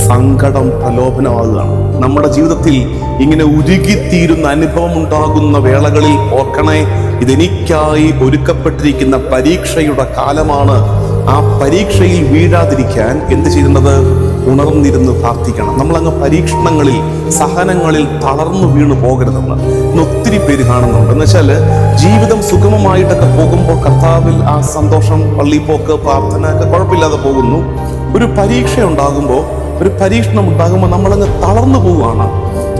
സങ്കടം പ്രലോഭനമാകുകയാണ്. നമ്മുടെ ജീവിതത്തിൽ ഇങ്ങനെ ഉരുകിത്തീരുന്ന അനുഭവം ഉണ്ടാകുന്ന വേളകളിൽ ഓർക്കണേ, ഇതെനിക്കായി ഒരുക്കപ്പെട്ടിരിക്കുന്ന പരീക്ഷയുടെ കാലമാണ്. ആ പരീക്ഷയിൽ വീഴാതിരിക്കാൻ എന്ത് ചെയ്യുന്നത്? ഉണർന്നിരുന്ന് പ്രാർത്ഥിക്കണം. നമ്മളങ്ങ് പരീക്ഷണങ്ങളിൽ, സഹനങ്ങളിൽ തളർന്നു വീണു പോകരുതെന്ന് ഇന്ന് ഒത്തിരി പേര് കാണുന്നുണ്ട്. എന്ന് വെച്ചാൽ ജീവിതം സുഗമമായിട്ടൊക്കെ പോകുമ്പോൾ കർത്താവിൽ ആ സന്തോഷം, പള്ളിപ്പോക്ക്, പ്രാർത്ഥന ഒക്കെ കുഴപ്പമില്ലാതെ പോകുന്നു. ഒരു പരീക്ഷ ഉണ്ടാകുമ്പോൾ, ഒരു പരീക്ഷണം ഉണ്ടാകുമ്പോൾ നമ്മളങ്ങ് തളർന്നു പോവുകയാണ്.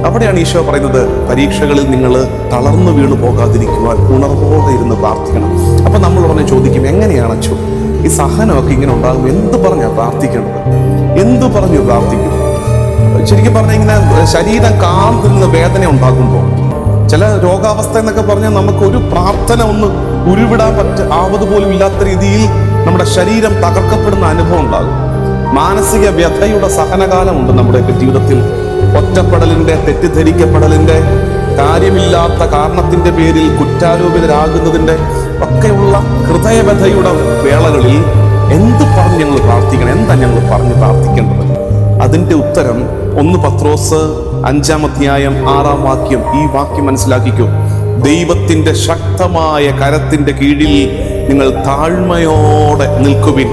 അവിടെയാണ് ഈശോ പറയുന്നത്, പരീക്ഷകളിൽ നിങ്ങൾ തളർന്നു വീണു പോകാതിരിക്കുവാൻ ഉണർവോടെ ഇരുന്ന് പ്രാർത്ഥിക്കണം. അപ്പൊ നമ്മൾ ഉടനെ ചോദിക്കും, എങ്ങനെയാണ് അച്ഛോ ഈ സഹനമൊക്കെ ഇങ്ങനെ ഉണ്ടാകുമ്പോൾ എന്ത് പറഞ്ഞാ പ്രാർത്ഥിക്കേണ്ടത്? എന്തു പറഞ്ഞു പ്രാർത്ഥിക്കും? ശരിക്കും പറഞ്ഞാൽ ഇങ്ങനെ ശരീരം കാന്തുന്ന വേദന ഉണ്ടാകുമ്പോൾ, ചില രോഗാവസ്ഥ എന്നൊക്കെ പറഞ്ഞാൽ നമുക്ക് ഒരു പ്രാർത്ഥന ഒന്ന് ഉരുവിടാൻ ആവതുപോലും ഇല്ലാത്ത രീതിയിൽ നമ്മുടെ ശരീരം തകർക്കപ്പെടുന്ന അനുഭവം ഉണ്ടാകും. മാനസിക വ്യഥയുടെ സഹനകാലമുണ്ട് നമ്മുടെയൊക്കെ ജീവിതത്തിൽ. ഒറ്റപ്പെടലിന്റെ, തെറ്റിദ്ധരിക്കപ്പെടലിന്റെ, കാര്യമില്ലാത്ത കാരണത്തിന്റെ പേരിൽ കുറ്റാരോപിതരാകുന്നതിന്റെ ഒക്കെയുള്ള ഹൃദയവ്യഥയുടെ വേളകളിൽ എന്ത് പറഞ്ഞ് ഞങ്ങൾ പ്രാർത്ഥിക്കണം? എന്താ ഞങ്ങൾ പറഞ്ഞ് പ്രാർത്ഥിക്കേണ്ടത്? അതിന്റെ ഉത്തരം 1 പത്രോസ് 5-ാം അധ്യായം 6-ാം വാക്യം. ഈ വാക്യം മനസ്സിലാക്കിക്കോ. ദൈവത്തിന്റെ ശക്തമായ കരത്തിന്റെ കീഴിൽ നിങ്ങൾ താഴ്മയോടെ നിൽക്കുവിൻ.